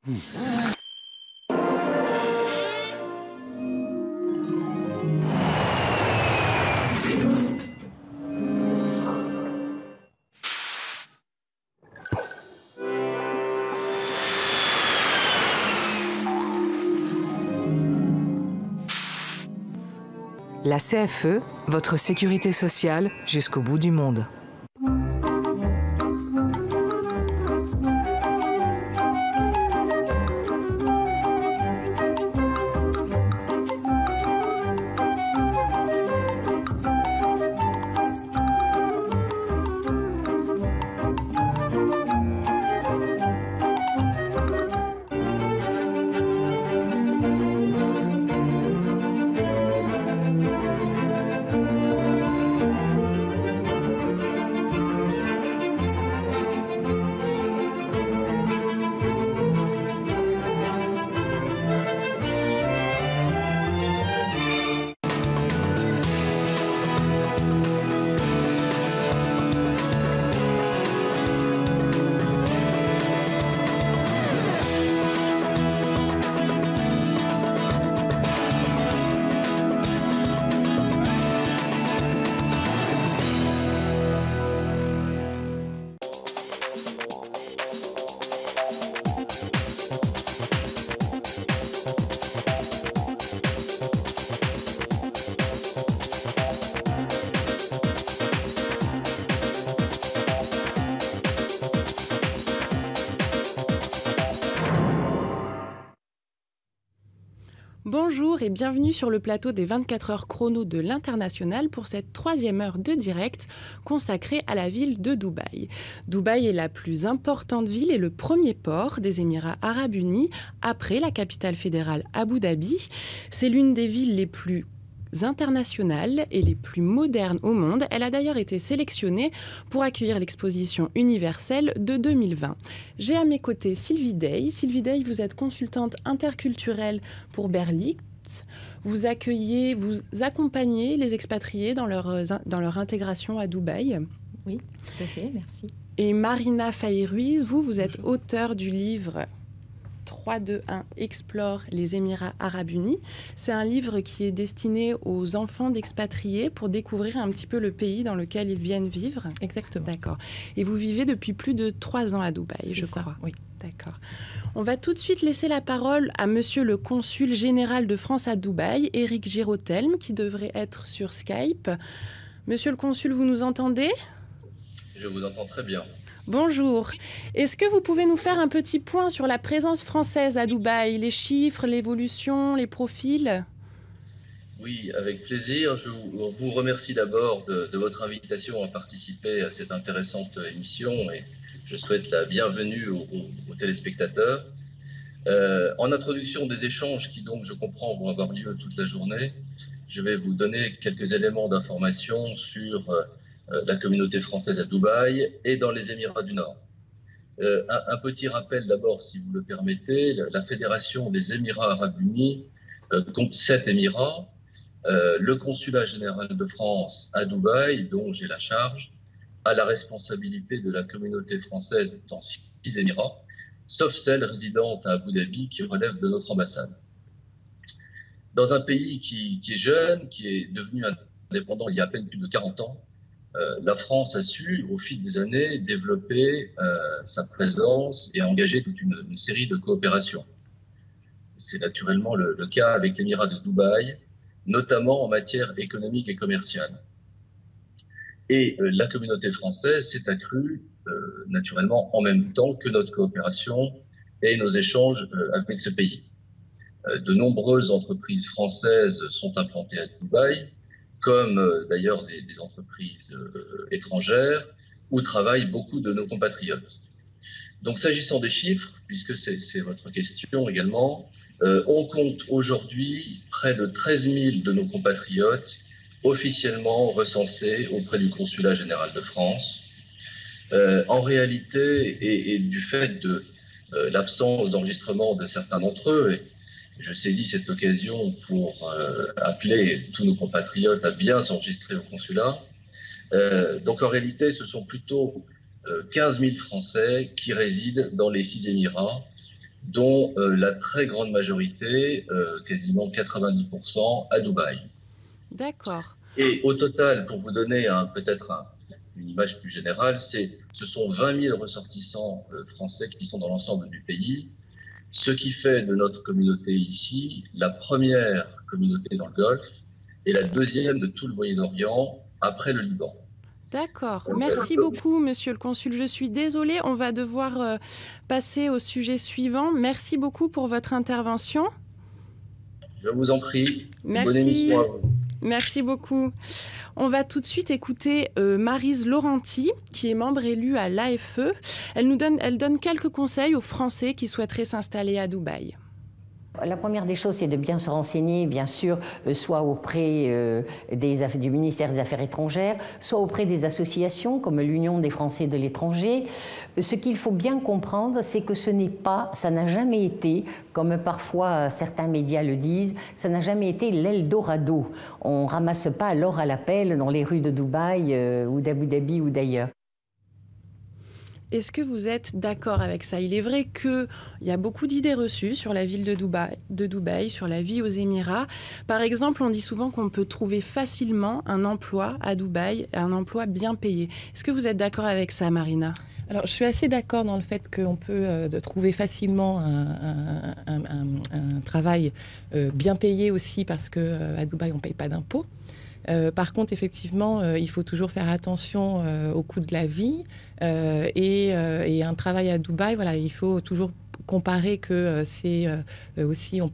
La CFE, votre sécurité sociale jusqu'au bout du monde. Bonjour et bienvenue sur le plateau des 24 heures chrono de l'International pour cette 3e heure de direct consacrée à la ville de Dubaï. Dubaï est la plus importante ville et le premier port des Émirats arabes unis après la capitale fédérale Abu Dhabi. C'est l'une des villes les plus internationales et les plus modernes au monde. Elle a d'ailleurs été sélectionnée pour accueillir l'exposition universelle de 2020. J'ai à mes côtés Sylvie Day. Sylvie Day, vous êtes consultante interculturelle pour Berlitz. Vous accompagnez les expatriés dans leur intégration à Dubaï. Oui, tout à fait, merci. Et Marina Faye-Ruiz, vous êtes auteure du livre 3-2-1 Explore les Émirats arabes unis. C'est un livre qui est destiné aux enfants d'expatriés pour découvrir un petit peu le pays dans lequel ils viennent vivre. Exactement. D'accord. Et vous vivez depuis plus de 3 ans à Dubaï, je crois. Oui. D'accord. On va tout de suite laisser la parole à monsieur le consul général de France à Dubaï, Éric Girautelme, qui devrait être sur Skype. Monsieur le consul, vous nous entendez ? Je vous entends très bien. Bonjour. Est-ce que vous pouvez nous faire un petit point sur la présence française à Dubaï, les chiffres, l'évolution, les profils ? Oui, avec plaisir. Je vous remercie d'abord de votre invitation à participer à cette intéressante émission et je souhaite la bienvenue aux téléspectateurs. En introduction des échanges qui donc, je comprends, vont avoir lieu toute la journée, je vais vous donner quelques éléments d'information sur la communauté française à Dubaï et dans les Émirats du Nord. Un petit rappel d'abord, si vous le permettez, la Fédération des Émirats arabes unis compte 7 Émirats. Le consulat général de France à Dubaï, dont j'ai la charge, a la responsabilité de la communauté française dans 6 Émirats, sauf celle résidente à Abu Dhabi qui relève de notre ambassade. Dans un pays qui est jeune, qui est devenu indépendant il y a à peine plus de 40 ans, la France a su, au fil des années, développer sa présence et engager toute une série de coopérations. C'est naturellement le cas avec l'Émirat de Dubaï, notamment en matière économique et commerciale. Et la communauté française s'est accrue naturellement en même temps que notre coopération et nos échanges avec ce pays. De nombreuses entreprises françaises sont implantées à Dubaï, comme d'ailleurs des entreprises étrangères, où travaillent beaucoup de nos compatriotes. Donc s'agissant des chiffres, puisque c'est votre question également, on compte aujourd'hui près de 13 000 de nos compatriotes officiellement recensés auprès du Consulat général de France. En réalité, et du fait de l'absence d'enregistrement de certains d'entre eux, et je saisis cette occasion pour appeler tous nos compatriotes à bien s'enregistrer au consulat. Donc en réalité, ce sont plutôt 15 000 Français qui résident dans les 6 Émirats, dont la très grande majorité, quasiment 90%, à Dubaï. D'accord. Et au total, pour vous donner peut-être une image plus générale, ce sont 20 000 ressortissants français qui sont dans l'ensemble du pays, ce qui fait de notre communauté ici la première communauté dans le Golfe et la deuxième de tout le Moyen-Orient après le Liban. D'accord. Merci beaucoup, monsieur le consul. Je suis désolée, on va devoir passer au sujet suivant. Merci beaucoup pour votre intervention. Je vous en prie. Merci. Bonne émission à vous. Merci beaucoup. On va tout de suite écouter Maryse Laurenti, qui est membre élue à l'AFE. Elle donne quelques conseils aux Français qui souhaiteraient s'installer à Dubaï. La première des choses, c'est de bien se renseigner, bien sûr, soit auprès du ministère des Affaires étrangères, soit auprès des associations comme l'Union des Français de l'étranger. Ce qu'il faut bien comprendre, c'est que ça n'a jamais été, comme parfois certains médias le disent, ça n'a jamais été l'Eldorado. On ne ramasse pas l'or à la pelle dans les rues de Dubaï ou d'Abu Dhabi ou d'ailleurs. Est-ce que vous êtes d'accord avec ça? Il est vrai qu'il y a beaucoup d'idées reçues sur la ville de Dubaï, sur la vie aux Émirats. Par exemple, on dit souvent qu'on peut trouver facilement un emploi à Dubaï, un emploi bien payé. Est-ce que vous êtes d'accord avec ça, Marina? Alors, je suis assez d'accord dans le fait qu'on peut trouver facilement un travail bien payé aussi parce qu'à Dubaï, on ne paye pas d'impôts. Par contre, effectivement, il faut toujours faire attention au coût de la vie et un travail à Dubaï, voilà, il faut toujours comparer que c'est aussi, on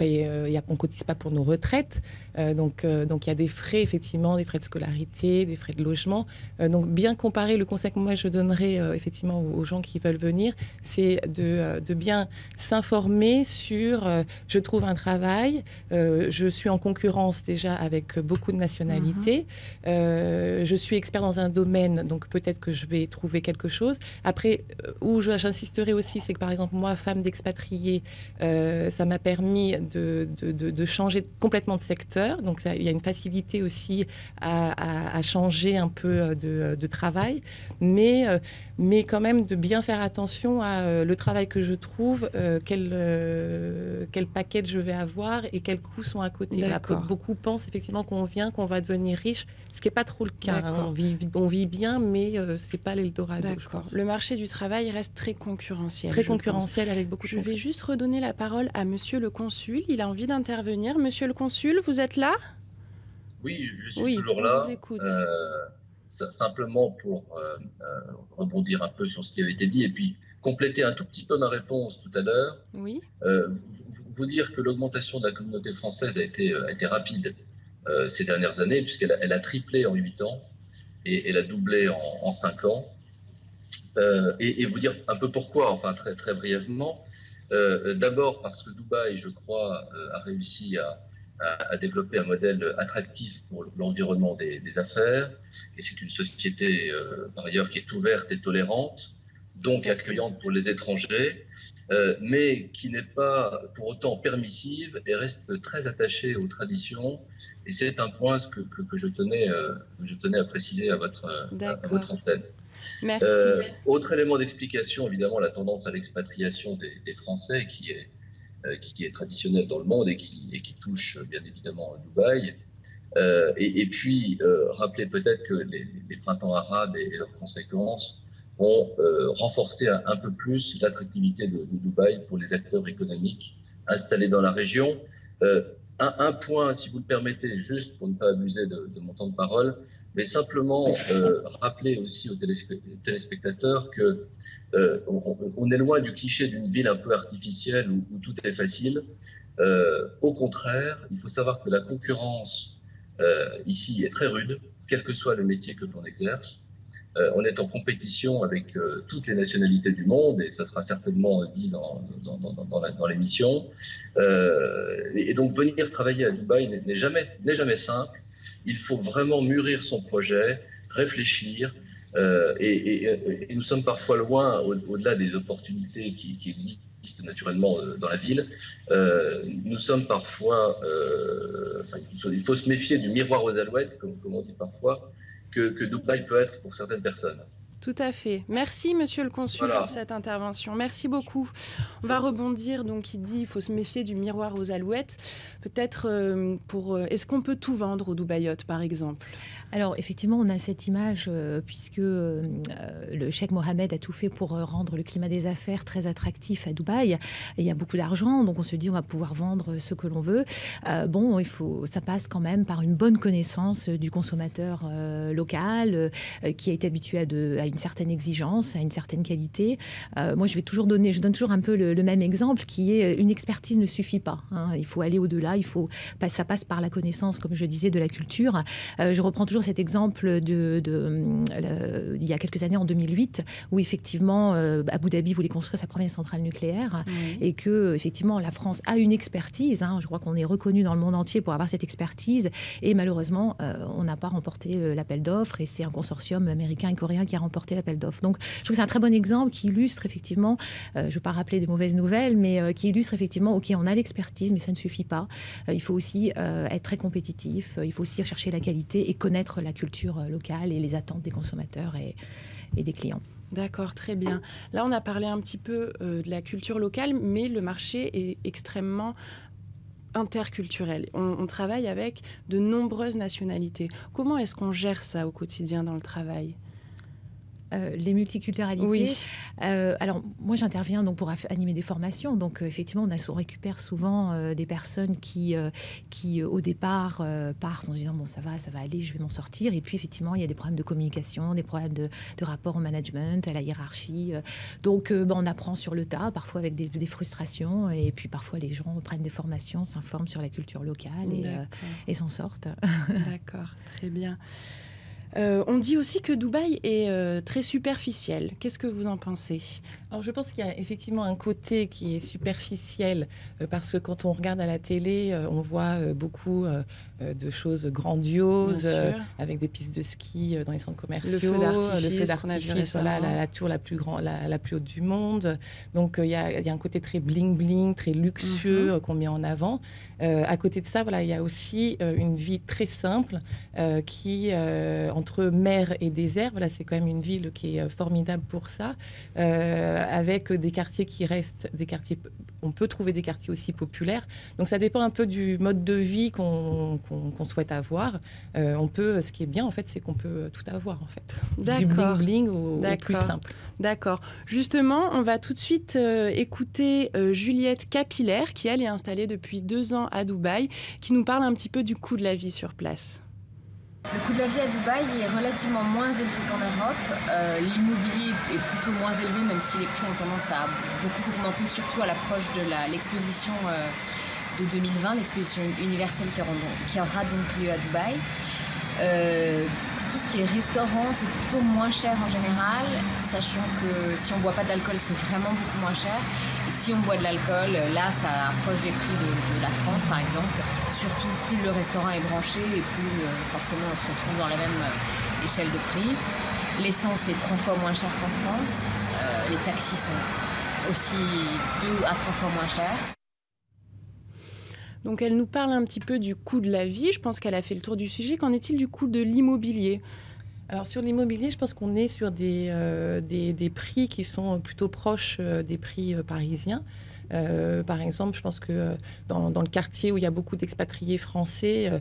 cotise pas pour nos retraites, donc il y a des frais, effectivement, des frais de scolarité, des frais de logement, donc bien comparer. Le conseil que moi je donnerais effectivement aux gens qui veulent venir, c'est de bien s'informer sur je trouve un travail, je suis en concurrence déjà avec beaucoup de nationalités, je suis expert dans un domaine, donc peut-être que je vais trouver quelque chose. Après, où j'insisterai aussi, c'est que par exemple moi, femme d'expatriée, ça m'a permis de changer complètement de secteur. Donc il y a une facilité aussi à changer un peu de travail, mais quand même de bien faire attention à le travail que je trouve, quel package je vais avoir et quels coûts sont à côté. Voilà, beaucoup pensent effectivement qu'on va devenir riche, ce qui n'est pas trop le cas. Hein. On vit bien, mais c'est pas l'Eldorado. Le marché du travail reste très concurrentiel. Très concurrentiel avec beaucoup de Je vais juste redonner la parole à monsieur le consul. Il a envie d'intervenir. Monsieur le consul, vous êtes là? Oui, je suis toujours là. On vous écoute. Simplement pour rebondir un peu sur ce qui avait été dit et puis compléter un tout petit peu ma réponse tout à l'heure. Oui. Vous dire que l'augmentation de la communauté française a été rapide ces dernières années, puisqu'elle a triplé en 8 ans et elle a doublé en 5 ans. Et vous dire un peu pourquoi, enfin très, très brièvement. D'abord parce que Dubaï, je crois, a réussi à développer un modèle attractif pour l'environnement des affaires. Et c'est une société, par ailleurs, qui est ouverte et tolérante, donc accueillante pour les étrangers, mais qui n'est pas pour autant permissive et reste très attachée aux traditions. Et c'est un point que je tenais à préciser à votre antenne. Merci. Autre élément d'explication, évidemment, la tendance à l'expatriation des Français qui est traditionnelle dans le monde et qui touche bien évidemment Dubaï. Et puis, rappeler peut-être que les printemps arabes et leurs conséquences ont renforcé un peu plus l'attractivité de Dubaï pour les acteurs économiques installés dans la région. Un point, si vous le permettez, juste pour ne pas abuser de mon temps de parole, mais simplement rappeler aussi aux téléspectateurs que on est loin du cliché d'une ville un peu artificielle où tout est facile. Au contraire, il faut savoir que la concurrence ici est très rude, quel que soit le métier que l'on exerce. On est en compétition avec toutes les nationalités du monde, et ça sera certainement dit dans l'émission. Et donc venir travailler à Dubaï n'est jamais simple. Il faut vraiment mûrir son projet, réfléchir, et nous sommes parfois loin, au-delà des opportunités qui existent naturellement dans la ville. Nous sommes parfois, il faut se méfier du miroir aux alouettes, comme on dit parfois, que Dubaï peut être pour certaines personnes. Tout à fait. Merci, monsieur le consul, Voilà. pour cette intervention. Merci beaucoup. On va rebondir. Donc, il dit qu'il faut se méfier du miroir aux alouettes. Peut-être est-ce qu'on peut tout vendre au Dubai Yacht, par exemple? Alors, effectivement, on a cette image, puisque le cheikh Mohammed a tout fait pour rendre le climat des affaires très attractif à Dubaï. Et il y a beaucoup d'argent, donc on se dit on va pouvoir vendre ce que l'on veut. Ça passe quand même par une bonne connaissance du consommateur local, qui a été habitué à une certaine exigence, à une certaine qualité. Moi, je donne toujours un peu le même exemple, qui est une expertise ne suffit pas. Hein. Il faut aller au-delà, ça passe par la connaissance, comme je disais, de la culture. Je reprends toujours cet exemple il y a quelques années, en 2008, où effectivement Abu Dhabi voulait construire sa première centrale nucléaire, et que effectivement la France a une expertise. Hein. Je crois qu'on est reconnu dans le monde entier pour avoir cette expertise, et malheureusement on n'a pas remporté l'appel d'offres, et c'est un consortium américain et coréen qui a remporté l'appel d'offres. Donc je trouve que c'est un très bon exemple qui illustre effectivement, je ne veux pas rappeler des mauvaises nouvelles, mais qui illustre effectivement, ok, on a l'expertise, mais ça ne suffit pas. Il faut aussi être très compétitif, il faut aussi rechercher la qualité et connaître la culture locale et les attentes des consommateurs et des clients. D'accord, très bien. Là, on a parlé un petit peu de la culture locale, mais le marché est extrêmement interculturel. On travaille avec de nombreuses nationalités. Comment est-ce qu'on gère ça au quotidien dans le travail ? Les multiculturalités. Oui. Alors, moi, j'interviens donc pour animer des formations. Donc, effectivement, on récupère souvent des personnes qui au départ, partent en se disant, bon, ça va aller, je vais m'en sortir. Et puis, effectivement, il y a des problèmes de communication, des problèmes de rapport au management, à la hiérarchie. Donc, on apprend sur le tas, parfois avec des frustrations. Et puis, parfois, les gens prennent des formations, s'informent sur la culture locale et s'en sortent. D'accord, très bien. On dit aussi que Dubaï est très superficiel. Qu'est-ce que vous en pensez ? Alors, je pense qu'il y a effectivement un côté qui est superficiel, parce que quand on regarde à la télé, on voit beaucoup de choses grandioses, avec des pistes de ski dans les centres commerciaux, le feu d'artifice, voilà, la tour la plus haute du monde. Donc, il y a un côté très bling-bling, très luxueux qu'on met en avant. À côté de ça, voilà, il y a aussi une vie très simple qui, entre mer et désert, voilà, c'est quand même une ville qui est formidable pour ça. Avec des quartiers qui restent des quartiers. On peut trouver des quartiers aussi populaires. Donc ça dépend un peu du mode de vie qu'on souhaite avoir. Ce qui est bien en fait, c'est qu'on peut tout avoir en fait. D'accord. Du bling bling au plus simple. D'accord. Justement, on va tout de suite écouter Juliette Capillaire, qui elle est installée depuis 2 ans à Dubaï, qui nous parle un petit peu du coût de la vie sur place. Le coût de la vie à Dubaï est relativement moins élevé qu'en Europe. L'immobilier est plutôt moins élevé, même si les prix ont tendance à beaucoup augmenter, surtout à l'approche de l'exposition de 2020, l'exposition universelle qui aura donc lieu à Dubaï. Pour tout ce qui est restaurant, c'est plutôt moins cher en général, sachant que si on ne boit pas d'alcool, c'est vraiment beaucoup moins cher. Et si on boit de l'alcool, là, ça approche des prix de la France, par exemple. Surtout, plus le restaurant est branché et plus forcément on se retrouve dans la même échelle de prix. L'essence est 3 fois moins chère qu'en France. Les taxis sont aussi 2 à 3 fois moins chers. Donc elle nous parle un petit peu du coût de la vie. Je pense qu'elle a fait le tour du sujet. Qu'en est-il du coût de l'immobilier ? Alors sur l'immobilier, je pense qu'on est sur des prix qui sont plutôt proches des prix parisiens. Par exemple, je pense que dans le quartier où il y a beaucoup d'expatriés français,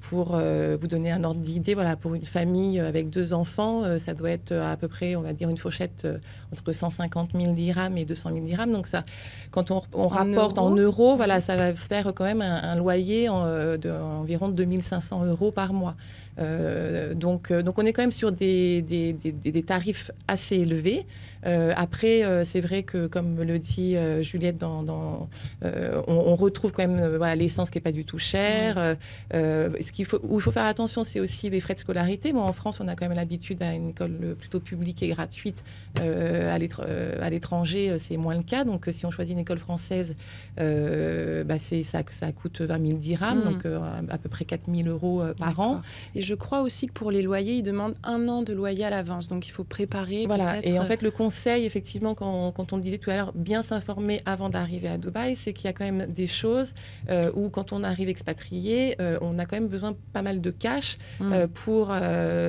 pour vous donner un ordre d'idée, voilà, pour une famille avec 2 enfants, ça doit être à peu près, on va dire, une fourchette entre 150 000 dirhams et 200 000 dirhams. Donc ça, quand on rapporte en euros, voilà, ça va faire quand même un loyer d'environ 2 500 € par mois. Donc on est quand même sur des tarifs assez élevés. Après, c'est vrai que, comme le dit Juliette, on retrouve quand même l'essence qui n'est pas du tout chère. Où il faut faire attention, c'est aussi les frais de scolarité. Bon, en France, on a quand même l'habitude à une école plutôt publique et gratuite. À l'étranger, c'est moins le cas. Donc, si on choisit une école française, ça coûte 20 000 dirhams, donc à peu près 4 000 € par an. Et je crois aussi que pour les loyers, ils demandent 1 an de loyer à l'avance. Donc, il faut préparer. Voilà. Et en fait, le conseil, effectivement, quand on le disait tout à l'heure, bien s'informer avant d'arriver à Dubaï, c'est qu'il y a quand même des choses où quand on arrive expatrié, on a quand même besoin pas mal de cash pour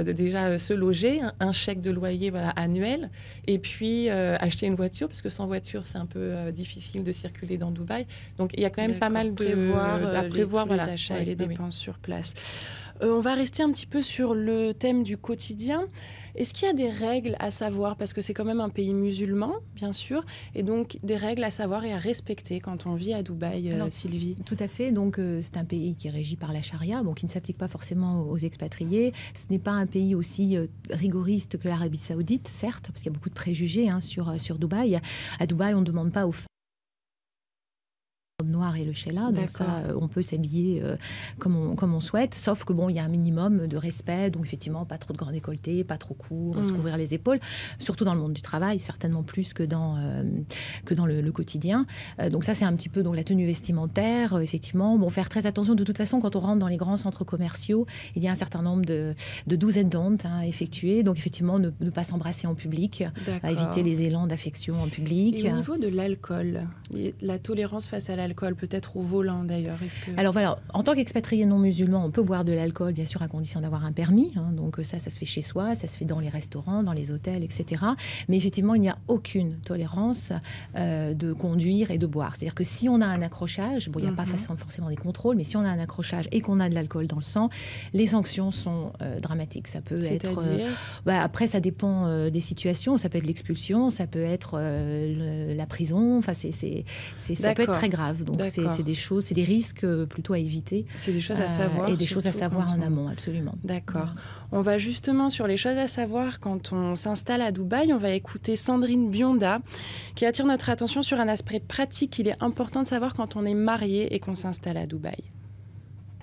déjà se loger, un chèque de loyer annuel, et puis acheter une voiture, parce que sans voiture, c'est un peu difficile de circuler dans Dubaï. Donc, il y a quand même pas mal de... prévoir les achats et les dépenses sur place. On va rester un petit peu sur le thème du quotidien. Est-ce qu'il y a des règles à savoir, parce que c'est quand même un pays musulman, bien sûr, et donc des règles à savoir et à respecter quand on vit à Dubaï, Sylvie? Tout à fait. Donc, c'est un pays qui est régi par la charia, donc qui ne s'applique pas forcément aux expatriés. Ce n'est pas un pays aussi rigoriste que l'Arabie Saoudite, certes, parce qu'il y a beaucoup de préjugés sur Dubaï. À Dubaï, on ne demande pas aux femmes noir et le sheila, donc ça, on peut s'habiller comme on souhaite, sauf que il y a un minimum de respect, donc effectivement pas trop de grand décolleté, pas trop court, se couvrir les épaules, surtout dans le monde du travail, certainement plus que dans le quotidien. Donc ça, c'est un petit peu donc la tenue vestimentaire, effectivement. Bon, faire très attention, de toute façon, quand on rentre dans les grands centres commerciaux, il y a un certain nombre de do's and don'ts à effectuer, donc effectivement ne pas s'embrasser en public, éviter les élans d'affection en public. Et au niveau de l'alcool, la tolérance face à l'alcool, peut-être au volant d'ailleurs. Alors voilà, en tant qu'expatrié non musulman, on peut boire de l'alcool, bien sûr, à condition d'avoir un permis. Donc ça se fait chez soi, ça se fait dans les restaurants, dans les hôtels, etc. Mais effectivement, il n'y a aucune tolérance de conduire et de boire. C'est-à-dire que si on a un accrochage, il n'y a pas forcément des contrôles, mais si on a un accrochage et qu'on a de l'alcool dans le sang, les sanctions sont dramatiques. Ça peut être... après, ça dépend des situations. Ça peut être l'expulsion, ça peut être la prison. Enfin, ça peut être très grave. Donc c'est des choses, c'est des risques plutôt à éviter. C'est des choses à savoir. Et des choses à savoir en amont, absolument. D'accord. On va justement sur les choses à savoir quand on s'installe à Dubaï. On va écouter Sandrine Bionda qui attire notre attention sur un aspect pratique qu'il est important de savoir quand on est marié et qu'on s'installe à Dubaï.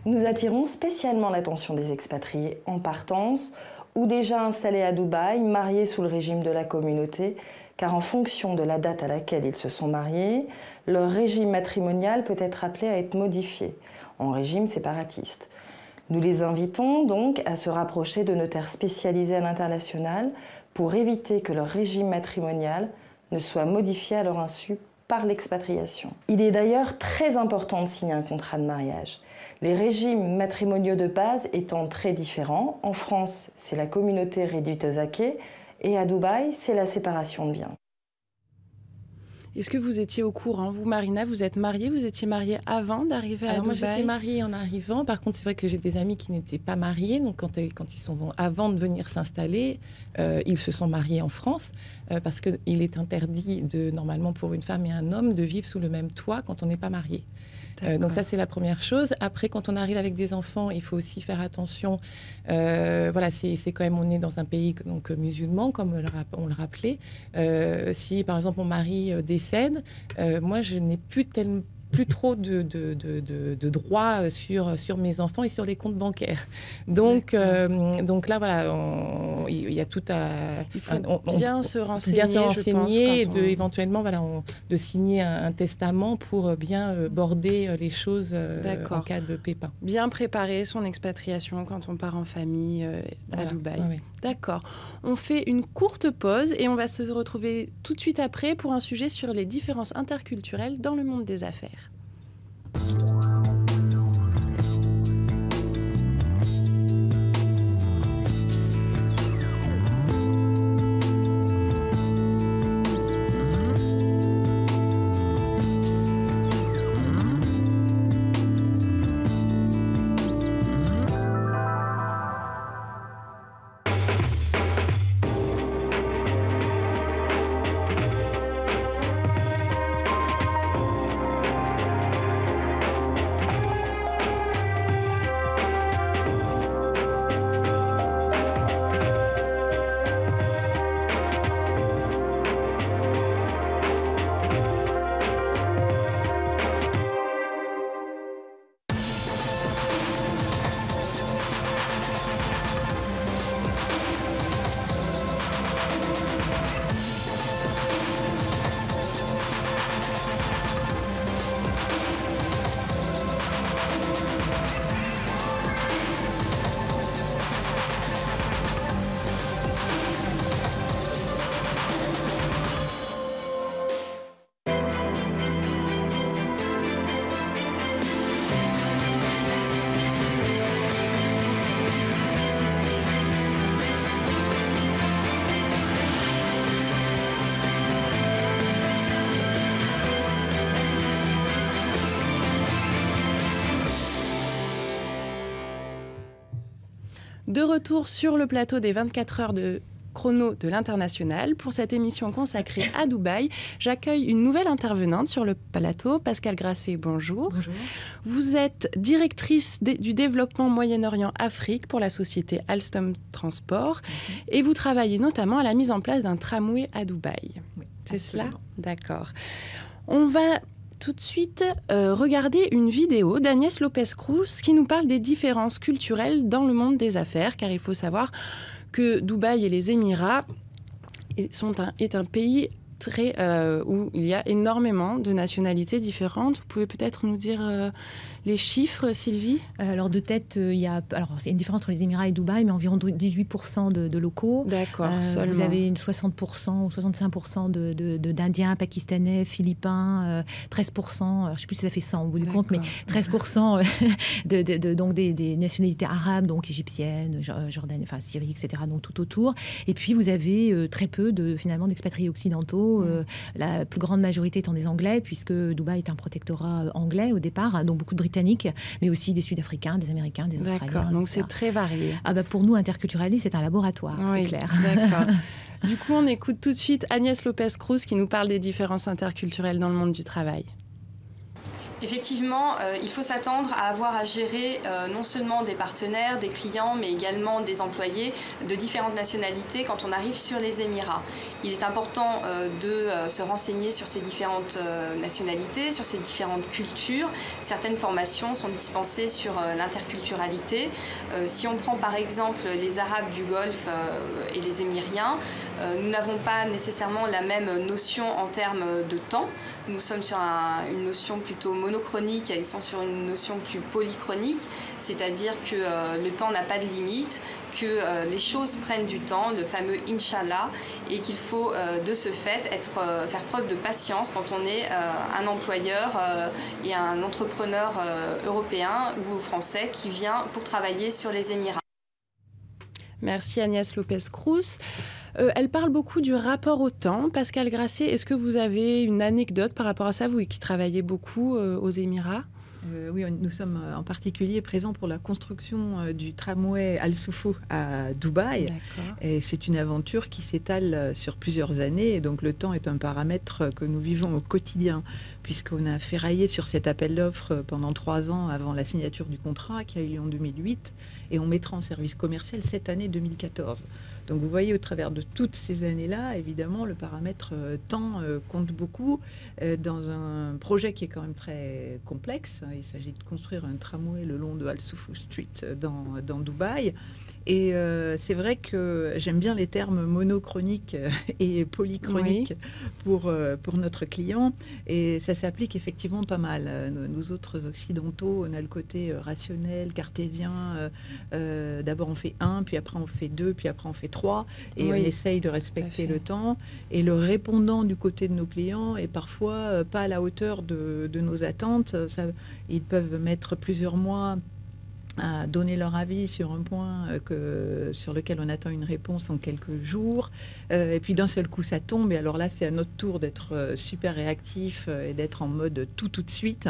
Nous attirons spécialement l'attention des expatriés en partance ou déjà installés à Dubaï, mariés sous le régime de la communauté, car en fonction de la date à laquelle ils se sont mariés, leur régime matrimonial peut être appelé à être modifié en régime séparatiste. Nous les invitons donc à se rapprocher de notaires spécialisés à l'international pour éviter que leur régime matrimonial ne soit modifié à leur insu par l'expatriation. Il est d'ailleurs très important de signer un contrat de mariage. Les régimes matrimoniaux de base étant très différents, en France, c'est la communauté réduite aux acquis, et à Dubaï, c'est la séparation de biens. Est-ce que vous étiez au courant, vous, Marina, vous êtes mariée, vous étiez mariée avant d'arriver à Dubaï? Moi, j'étais mariée en arrivant. Par contre, c'est vrai que j'ai des amis qui n'étaient pas mariés. Donc, quand ils sont avant de venir s'installer, ils se sont mariés en France parce qu'il est interdit, normalement, pour une femme et un homme de vivre sous le même toit quand on n'est pas marié. Donc ça, c'est la première chose. Après, quand on arrive avec des enfants, il faut aussi faire attention. C'est quand même, on est dans un pays donc, musulman, comme on le rappelait. Si, par exemple, mon mari décède, moi, je n'ai plus trop de droits sur mes enfants et sur les comptes bancaires. Donc là, il y a tout à... Il faut bien se renseigner, je pense, et éventuellement, de signer un testament pour bien border les choses en cas de pépin. Bien préparer son expatriation quand on part en famille à Dubaï. Oui. D'accord. On fait une courte pause et on va se retrouver tout de suite après pour un sujet sur les différences interculturelles dans le monde des affaires. De retour sur le plateau des 24 heures de chrono de l'International. Pour cette émission consacrée à Dubaï, j'accueille une nouvelle intervenante sur le plateau, Pascale Grasset, bonjour. Bonjour. Vous êtes directrice du développement Moyen-Orient-Afrique pour la société Alstom Transport et vous travaillez notamment à la mise en place d'un tramway à Dubaï. Oui, c'est absolument. cela ? D'accord. On va tout de suite regarder une vidéo d'Agnès Lopez-Cruz qui nous parle des différences culturelles dans le monde des affaires, car il faut savoir que Dubaï et les Émirats est un pays où il y a énormément de nationalités différentes. Vous pouvez peut-être nous dire les chiffres, Sylvie ? Alors de tête, il y a une différence entre les Émirats et Dubaï, mais environ 18% de locaux. D'accord, seulement. Vous avez 60% ou 65% d'Indiens, Pakistanais, Philippins, 13%, je ne sais plus si ça fait 100 au bout du compte, mais 13% donc des nationalités arabes, donc égyptiennes, Jordan, enfin Syrie, etc., donc tout autour. Et puis vous avez très peu finalement d'expatriés occidentaux, la plus grande majorité étant des Anglais, puisque Dubaï est un protectorat anglais au départ, donc beaucoup de Britanniques, mais aussi des Sud-Africains, des Américains, des Australiens. D'accord, donc etc. c'est très varié. Pour nous, Interculturalisme, c'est un laboratoire, oui, c'est clair. D'accord. Du coup, on écoute tout de suite Agnès Lopez-Cruz qui nous parle des différences interculturelles dans le monde du travail. Effectivement, il faut s'attendre à avoir à gérer non seulement des partenaires, des clients, mais également des employés de différentes nationalités quand on arrive sur les Émirats. Il est important de se renseigner sur ces différentes nationalités, sur ces différentes cultures. Certaines formations sont dispensées sur l'interculturalité. Si on prend par exemple les Arabes du Golfe et les Émiriens, nous n'avons pas nécessairement la même notion en termes de temps. Nous sommes sur une notion plutôt monochronique, ils sont sur une notion plus polychronique, c'est-à-dire que le temps n'a pas de limite, que les choses prennent du temps, le fameux Inch'Allah, et qu'il faut de ce fait faire preuve de patience quand on est un employeur et un entrepreneur européen ou français qui vient pour travailler sur les Émirats. Merci Agnès Lopez-Cruz. Elle parle beaucoup du rapport au temps. Pascale Grasset, est-ce que vous avez une anecdote par rapport à ça, vous qui travaillez beaucoup aux Émirats ? Oui, nous sommes en particulier présents pour la construction du tramway Al Soufou à Dubaï. D'accord. Et c'est une aventure qui s'étale sur plusieurs années. Et donc le temps est un paramètre que nous vivons au quotidien, puisqu'on a ferraillé sur cet appel d'offres pendant 3 ans avant la signature du contrat qui a eu lieu en 2008. Et on mettra en service commercial cette année 2014. Donc vous voyez, au travers de toutes ces années-là, évidemment, le paramètre temps compte beaucoup dans un projet qui est quand même très complexe. Il s'agit de construire un tramway le long de Al Soufou Street dans Dubaï. Et c'est vrai que j'aime bien les termes monochroniques et polychroniques pour notre client. Et ça s'applique effectivement pas mal. Nous autres occidentaux, on a le côté rationnel, cartésien. D'abord on fait 1, puis après on fait 2, puis après on fait 3. Et on essaye de respecter le temps. Et le répondant du côté de nos clients est parfois pas à la hauteur de nos attentes. Ils peuvent mettre plusieurs mois à donner leur avis sur un point sur lequel on attend une réponse en quelques jours. Et puis d'un seul coup, ça tombe. Et alors là, c'est à notre tour d'être super réactif et d'être en mode tout de suite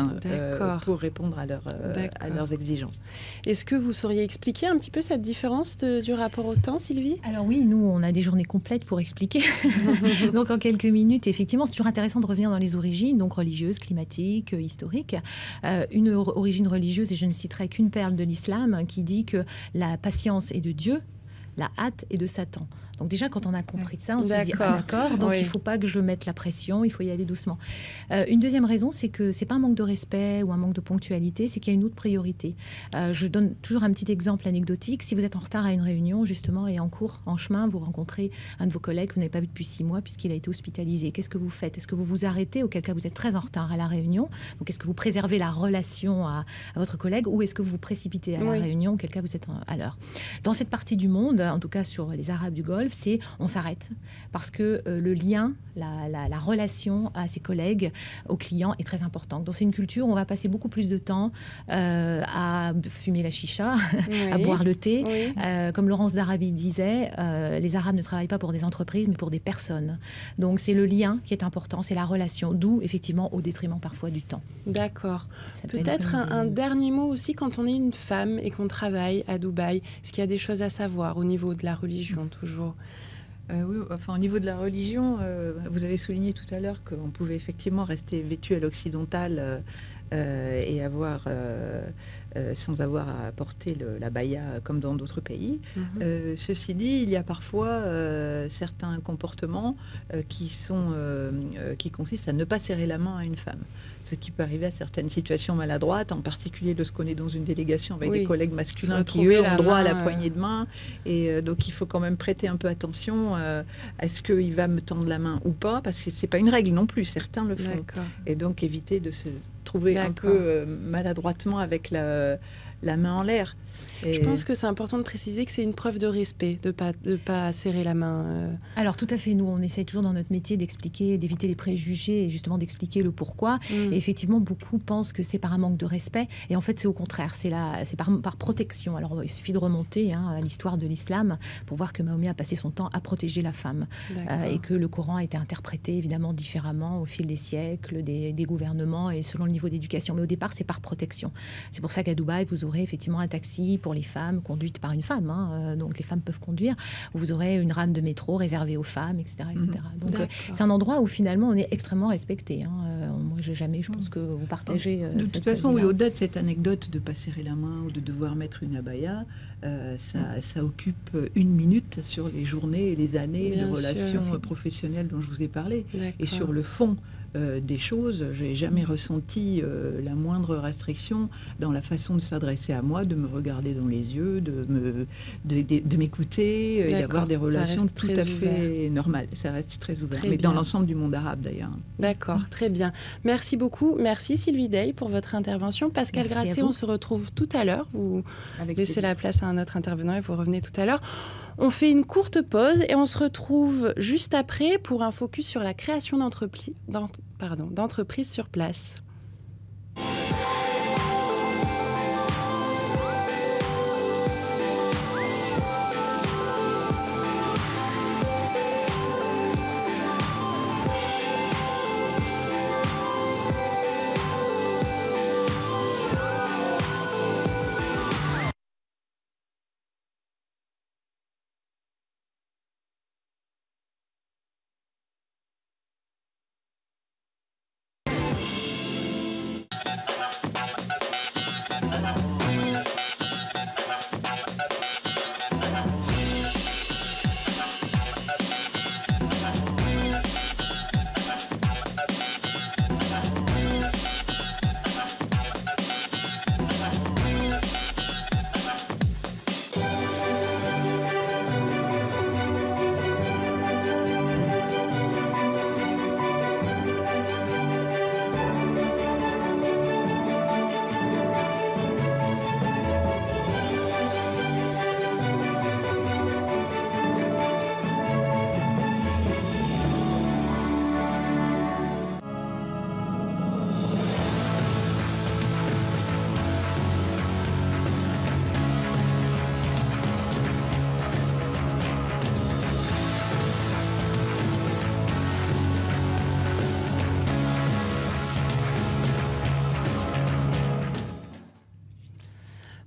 pour répondre à leurs exigences. Est-ce que vous sauriez expliquer un petit peu cette différence du rapport au temps, Sylvie ? Alors oui, nous, on a des journées complètes pour expliquer. Donc en quelques minutes, effectivement, c'est toujours intéressant de revenir dans les origines, donc religieuses, climatiques, historiques. Une origine religieuse, et je ne citerai qu'une perle de l'islam, qui dit que la patience est de Dieu, la hâte est de Satan. Donc déjà, quand on a compris ça, on se dit « Ah d'accord, donc il ne faut pas que je mette la pression, il faut y aller doucement ». Une deuxième raison, c'est que ce n'est pas un manque de respect ou un manque de ponctualité, c'est qu'il y a une autre priorité. Je donne toujours un petit exemple anecdotique. Si vous êtes en retard à une réunion, justement, et en cours, en chemin, vous rencontrez un de vos collègues que vous n'avez pas vu depuis 6 mois puisqu'il a été hospitalisé. Qu'est-ce que vous faites ? Est-ce que vous vous arrêtez, auquel cas vous êtes très en retard à la réunion ? Donc est-ce que vous préservez la relation à votre collègue, ou est-ce que vous vous précipitez à la réunion, auquel cas vous êtes à l'heure ? Dans cette partie du monde, en tout cas sur les Arabes du Golfe, Golfe, c'est on s'arrête. Parce que le lien, la relation à ses collègues, aux clients est très importante. Donc c'est une culture où on va passer beaucoup plus de temps à fumer la chicha, à boire le thé. Comme Laurence d'Arabie disait, les Arabes ne travaillent pas pour des entreprises, mais pour des personnes. Donc c'est le lien qui est important, c'est la relation, d'où effectivement au détriment parfois du temps. D'accord. Peut-être un dernier mot aussi, quand on est une femme et qu'on travaille à Dubaï, est-ce qu'il y a des choses à savoir au niveau de la religion toujours? Oui, enfin, au niveau de la religion, vous avez souligné tout à l'heure qu'on pouvait effectivement rester vêtu à l'occidental et avoir, sans avoir à porter la baya comme dans d'autres pays. Ceci dit, il y a parfois certains comportements qui consistent à ne pas serrer la main à une femme. Ce qui peut arriver à certaines situations maladroites, en particulier lorsqu'on est dans une délégation avec des collègues masculins qui, eux, ont droit à la poignée de main. Et donc, il faut quand même prêter un peu attention à est-ce qu'il va me tendre la main ou pas, parce que ce n'est pas une règle non plus, certains le font. Et donc, éviter de se trouver un peu maladroitement avec la main en l'air. Je pense que c'est important de préciser que c'est une preuve de respect, de pas serrer la main. Alors tout à fait, nous on essaie toujours dans notre métier d'expliquer, d'éviter les préjugés et justement d'expliquer le pourquoi. Et effectivement, beaucoup pensent que c'est par un manque de respect, et en fait c'est au contraire, c'est par protection. Alors il suffit de remonter à l'histoire de l'islam pour voir que Mahomet a passé son temps à protéger la femme et que le Coran a été interprété évidemment différemment au fil des siècles, des gouvernements et selon le niveau d'éducation. Mais au départ, c'est par protection. C'est pour ça qu'à Dubaï, vous aurez effectivement un taxi pour les femmes, conduite par une femme, donc les femmes peuvent conduire. Vous aurez une rame de métro réservée aux femmes, etc. Donc c'est un endroit où finalement on est extrêmement respecté. Moi, je pense que vous partagez de toute façon, oui, au-delà de cette anecdote de ne pas serrer la main ou de devoir mettre une abaya, ça occupe 1 minute sur les journées et les années de relations professionnelles dont je vous ai parlé. Et sur le fond des choses, j'ai jamais ressenti la moindre restriction dans la façon de s'adresser à moi, de me regarder dans les yeux, de m'écouter et d'avoir des relations tout à fait normales. Ça reste très ouvert, mais dans l'ensemble du monde arabe d'ailleurs. D'accord, très bien. Merci beaucoup. Merci Sylvie Dey pour votre intervention. Pascal Grasset, on se retrouve tout à l'heure. Vous laissez la place à un autre intervenant et vous revenez tout à l'heure. On fait une courte pause et on se retrouve juste après pour un focus sur la création d'entreprises sur place.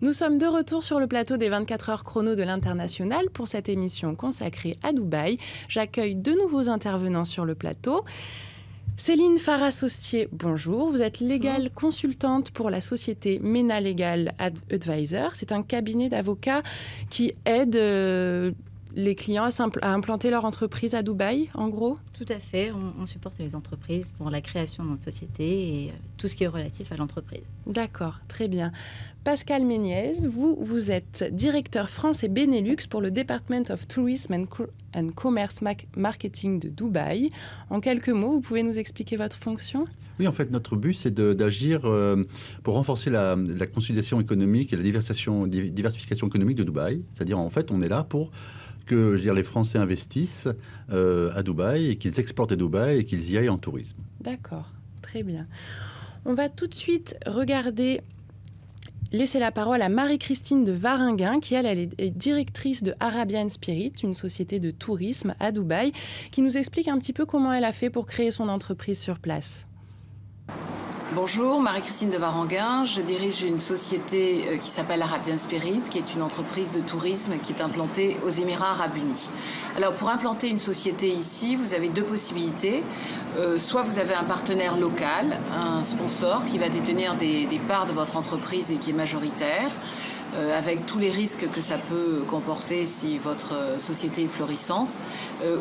Nous sommes de retour sur le plateau des 24 heures chrono de l'International pour cette émission consacrée à Dubaï. J'accueille 2 nouveaux intervenants sur le plateau. Céline Farah-Saustier, bonjour. Vous êtes légale consultante pour la société MENA Legal Advisor. C'est un cabinet d'avocats qui aide les clients à implanter leur entreprise à Dubaï, en gros? Tout à fait. On supporte les entreprises pour la création de notre société et tout ce qui est relatif à l'entreprise. D'accord, très bien. Pascal Méniez, vous êtes directeur France et Benelux pour le Department of Tourism and Commerce Marketing de Dubaï. En quelques mots, vous pouvez nous expliquer votre fonction ? Oui, en fait, notre but, c'est d'agir pour renforcer la consolidation économique et la diversification économique de Dubaï. C'est-à-dire, en fait, on est là pour que les Français investissent à Dubaï et qu'ils exportent à Dubaï et qu'ils y aillent en tourisme. D'accord, très bien. On va tout de suite laisser la parole à Marie-Christine de Varenguin, qui elle est directrice de Arabian Spirit, une société de tourisme à Dubaï, qui nous explique un petit peu comment elle a fait pour créer son entreprise sur place. Bonjour, Marie-Christine de Varenguin. Je dirige une société qui s'appelle Arabian Spirit, qui est une entreprise de tourisme qui est implantée aux Émirats Arabes Unis. Alors, pour implanter une société ici, vous avez deux possibilités. Soit vous avez un partenaire local, un sponsor qui va détenir des parts de votre entreprise et qui est majoritaire, avec tous les risques que ça peut comporter si votre société est florissante,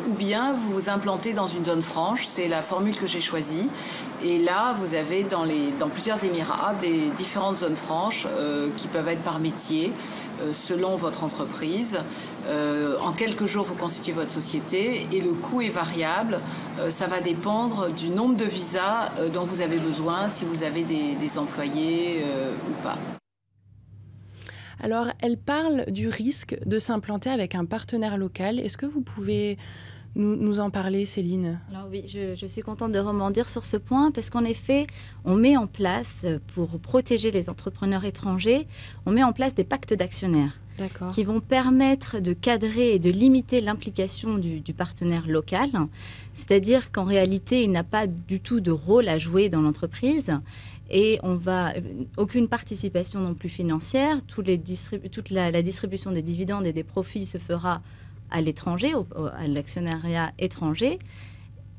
ou bien vous vous implantez dans une zone franche, c'est la formule que j'ai choisie, et là vous avez dans plusieurs Émirats des différentes zones franches qui peuvent être par métier, selon votre entreprise. En quelques jours, vous constituez votre société et le coût est variable. Ça va dépendre du nombre de visas dont vous avez besoin, si vous avez des employés ou pas. Alors, elle parle du risque de s'implanter avec un partenaire local. Est-ce que vous pouvez nous en parler, Céline? Alors oui, je suis contente de rebondir sur ce point parce qu'en effet, on met en place, pour protéger les entrepreneurs étrangers, on met en place des pactes d'actionnaires qui vont permettre de cadrer et de limiter l'implication du partenaire local. C'est-à-dire qu'en réalité, il n'a pas du tout de rôle à jouer dans l'entreprise. Et aucune participation non plus financière. Toute la distribution des dividendes et des profits se fera à l'étranger, à l'actionnariat étranger.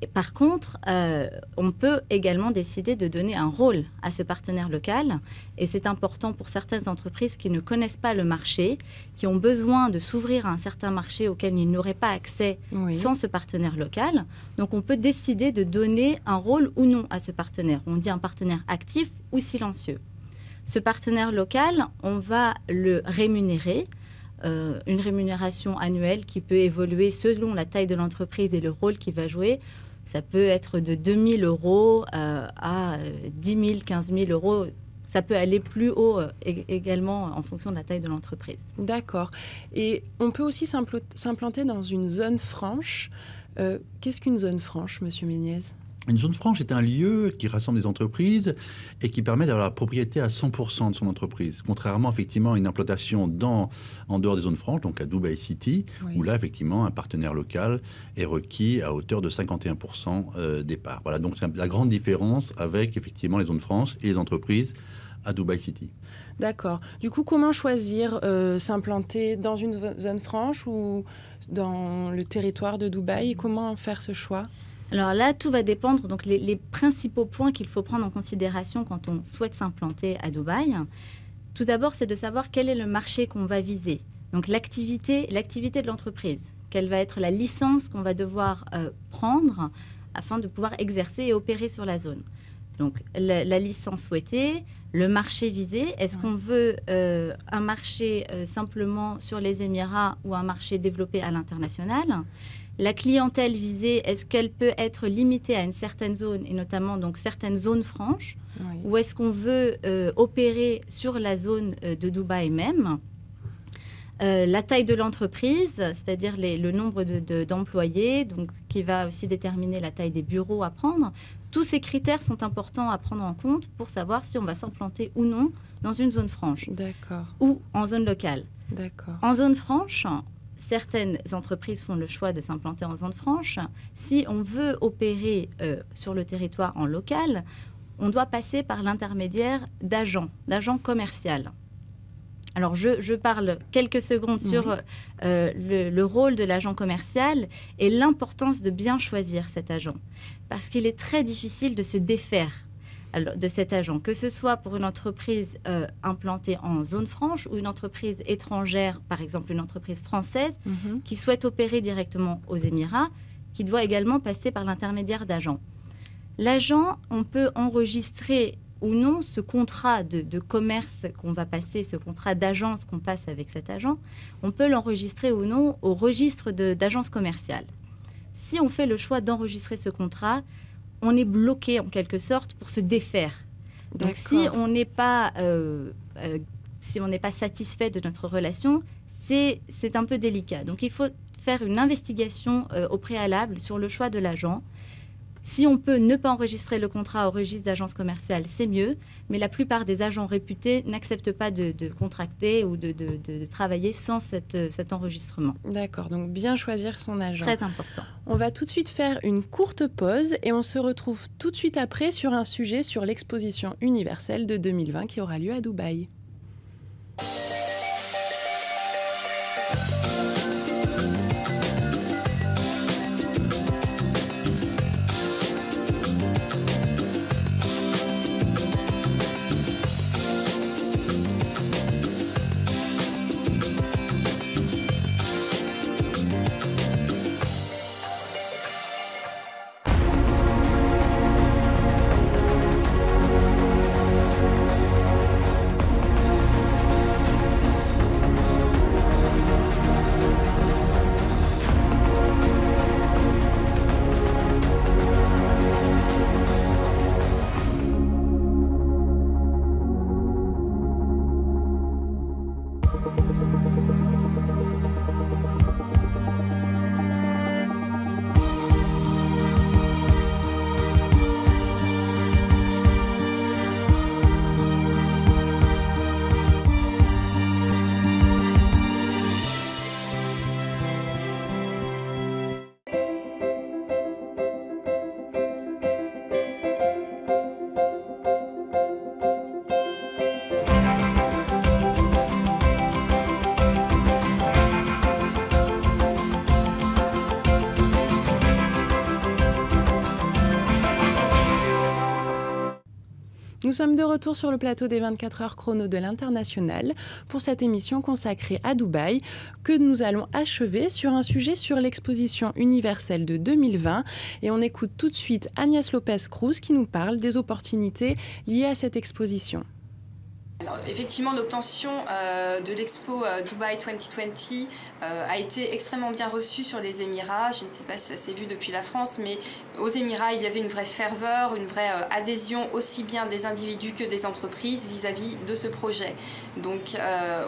Et par contre, on peut également décider de donner un rôle à ce partenaire local. Et c'est important pour certaines entreprises qui ne connaissent pas le marché, qui ont besoin de s'ouvrir à un certain marché auquel ils n'auraient pas accès sans ce partenaire local. Donc, on peut décider de donner un rôle ou non à ce partenaire. On dit un partenaire actif ou silencieux. Ce partenaire local, on va le rémunérer. Une rémunération annuelle qui peut évoluer selon la taille de l'entreprise et le rôle qu'il va jouer. Ça peut être de 2 000 € à 10 000, 15 000 euros. Ça peut aller plus haut également en fonction de la taille de l'entreprise. D'accord. Et on peut aussi s'implanter dans une zone franche. Qu'est-ce qu'une zone franche, Monsieur Méniez ? Une zone franche est un lieu qui rassemble des entreprises et qui permet d'avoir la propriété à 100% de son entreprise. Contrairement effectivement à une implantation en dehors des zones franches, donc à Dubai City, où là effectivement un partenaire local est requis à hauteur de 51% des parts. Voilà, donc c'est la grande différence avec effectivement les zones franches et les entreprises à Dubai City. D'accord. Du coup, comment choisir s'implanter dans une zone franche ou dans le territoire de Dubaï? Comment faire ce choix? Alors là, tout va dépendre. Donc les principaux points qu'il faut prendre en considération quand on souhaite s'implanter à Dubaï, tout d'abord, c'est de savoir quel est le marché qu'on va viser. Donc l'activité de l'entreprise, quelle va être la licence qu'on va devoir prendre afin de pouvoir exercer et opérer sur la zone. Donc la licence souhaitée, le marché visé, est-ce qu'on veut un marché simplement sur les Émirats ou un marché développé à l'international? La clientèle visée, est-ce qu'elle peut être limitée à une certaine zone, et notamment donc certaines zones franches, ou est-ce qu'on veut opérer sur la zone de Dubaï même? La taille de l'entreprise, c'est-à-dire le nombre d'employés, donc qui va aussi déterminer la taille des bureaux à prendre. Tous ces critères sont importants à prendre en compte pour savoir si on va s'implanter ou non dans une zone franche. D'accord. Ou en zone locale. D'accord. En zone franche, certaines entreprises font le choix de s'implanter en zone franche. Si on veut opérer sur le territoire en local, on doit passer par l'intermédiaire d'agents commerciaux. Alors, je parle quelques secondes sur le rôle de l'agent commercial et l'importance de bien choisir cet agent. Parce qu'il est très difficile de se défaire de cet agent, que ce soit pour une entreprise implantée en zone franche ou une entreprise étrangère, par exemple une entreprise française, qui souhaite opérer directement aux Émirats, qui doit également passer par l'intermédiaire d'agents. L'agent, on peut enregistrer ou non ce contrat de commerce qu'on va passer, ce contrat d'agence qu'on passe avec cet agent, on peut l'enregistrer ou non au registre d'agence commerciale. Si on fait le choix d'enregistrer ce contrat, on est bloqué en quelque sorte pour se défaire. Donc si on n'est pas satisfait de notre relation, c'est un peu délicat. Donc il faut faire une investigation au préalable sur le choix de l'agent. Si on peut ne pas enregistrer le contrat au registre d'agence commerciale, c'est mieux. Mais la plupart des agents réputés n'acceptent pas de contracter ou de travailler sans cet enregistrement. D'accord, donc bien choisir son agent. Très important. On va tout de suite faire une courte pause et on se retrouve tout de suite après sur un sujet sur l'exposition universelle de 2020 qui aura lieu à Dubaï. Nous sommes de retour sur le plateau des 24 heures chrono de l'International pour cette émission consacrée à Dubaï que nous allons achever sur un sujet sur l'exposition universelle de 2020. Et on écoute tout de suite Agnès Lopez-Cruz qui nous parle des opportunités liées à cette exposition. Alors, effectivement, l'obtention de l'expo Dubai 2020 a été extrêmement bien reçue sur les Émirats. Je ne sais pas si ça s'est vu depuis la France, mais aux Émirats, il y avait une vraie ferveur, une vraie adhésion aussi bien des individus que des entreprises vis-à-vis de ce projet. Donc,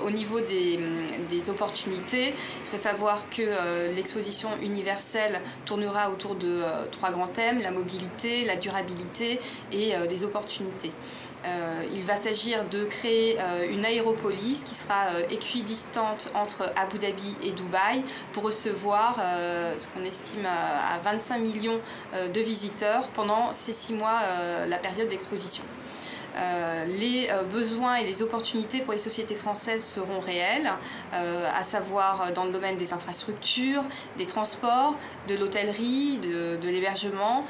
au niveau des opportunités, il faut savoir que l'exposition universelle tournera autour de 3 grands thèmes, la mobilité, la durabilité et les opportunités. Il va s'agir de créer une aéropolis qui sera équidistante entre Abu Dhabi et Dubaï pour recevoir ce qu'on estime à 25 millions de visiteurs pendant ces 6 mois, la période d'exposition. Les besoins et les opportunités pour les sociétés françaises seront réels, à savoir dans le domaine des infrastructures, des transports, de l'hôtellerie, de l'hébergement.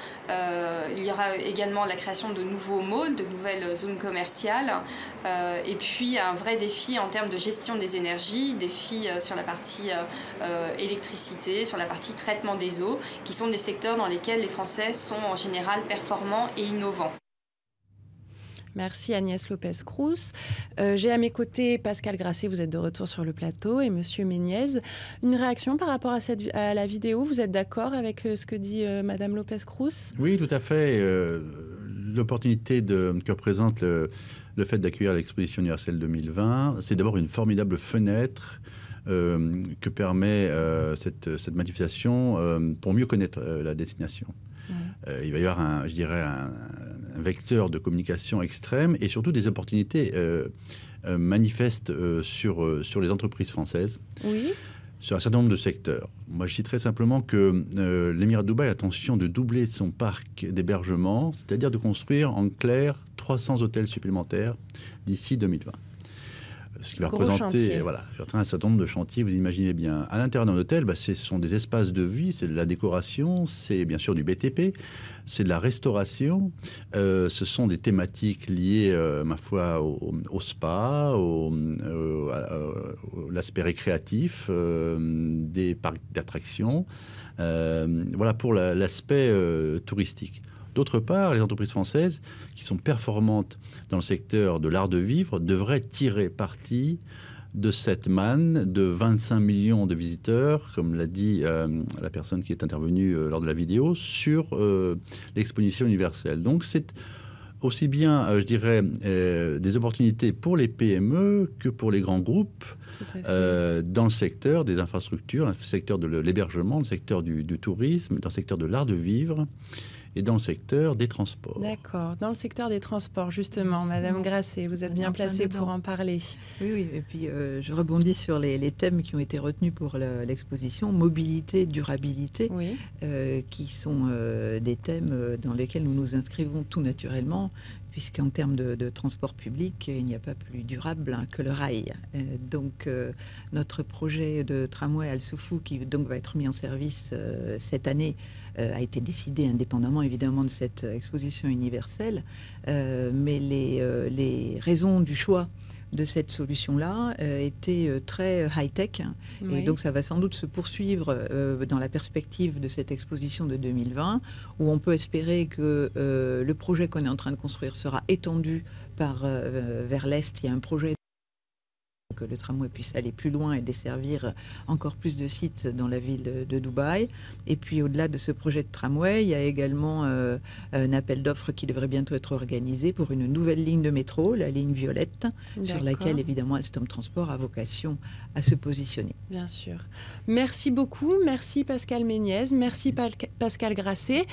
Il y aura également la création de nouveaux malls, de nouvelles zones commerciales, et puis un vrai défi en termes de gestion des énergies, défi sur la partie électricité, sur la partie traitement des eaux, qui sont des secteurs dans lesquels les Français sont en général performants et innovants. Merci Agnès Lopez-Cruz. J'ai à mes côtés Pascal Grasset, vous êtes de retour sur le plateau, et Monsieur Méniez. Une réaction par rapport à la vidéo, vous êtes d'accord avec ce que dit Madame Lopez-Cruz ? Oui, tout à fait. L'opportunité que représente le fait d'accueillir l'exposition universelle 2020, c'est d'abord une formidable fenêtre que permet cette manifestation pour mieux connaître la destination. Il va y avoir un vecteur de communication extrême et surtout des opportunités manifestes sur les entreprises françaises, sur un certain nombre de secteurs. Moi, je citerai simplement que l'Émirat de Dubaï a l'intention de doubler son parc d'hébergement, c'est-à-dire de construire en clair 300 hôtels supplémentaires d'ici 2020. Ce qui va représenter un certain nombre de chantiers, vous imaginez bien. À l'intérieur d'un hôtel, ce sont des espaces de vie, c'est de la décoration, c'est bien sûr du BTP, c'est de la restauration, ce sont des thématiques liées, ma foi, au spa, l'aspect récréatif, des parcs d'attractions, voilà pour l'aspect touristique. D'autre part, les entreprises françaises qui sont performantes dans le secteur de l'art de vivre devraient tirer parti de cette manne de 25 millions de visiteurs, comme l'a dit la personne qui est intervenue lors de la vidéo, sur l'exposition universelle. Donc c'est aussi bien, je dirais, des opportunités pour les PME que pour les grands groupes dans le secteur des infrastructures, dans le secteur de l'hébergement, dans le secteur du tourisme, dans le secteur de l'art de vivre et dans le secteur des transports. D'accord. Dans le secteur des transports, justement, Madame Grasset, vous êtes bien placée pour en parler. Oui, et puis je rebondis sur les thèmes qui ont été retenus pour l'exposition, mobilité, durabilité, qui sont des thèmes dans lesquels nous nous inscrivons tout naturellement, puisqu'en termes de transport public, il n'y a pas plus durable que le rail. Donc, notre projet de tramway Al-Soufou, qui donc va être mis en service cette année, a été décidé indépendamment, évidemment, de cette exposition universelle. Mais les raisons du choix de cette solution-là était très high-tech. Et donc, ça va sans doute se poursuivre dans la perspective de cette exposition de 2020, où on peut espérer que le projet qu'on est en train de construire sera étendu vers l'Est. Il y a un projet que le tramway puisse aller plus loin et desservir encore plus de sites dans la ville de Dubaï. Et puis, au-delà de ce projet de tramway, il y a également un appel d'offres qui devrait bientôt être organisé pour une nouvelle ligne de métro, la ligne violette, sur laquelle, évidemment, Alstom Transport a vocation à se positionner. Bien sûr. Merci beaucoup. Merci Pascal Méniez. Merci Pascal Grasset.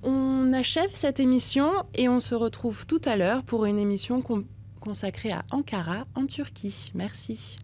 On achève cette émission et on se retrouve tout à l'heure pour une émission consacrée à Ankara, en Turquie. Merci.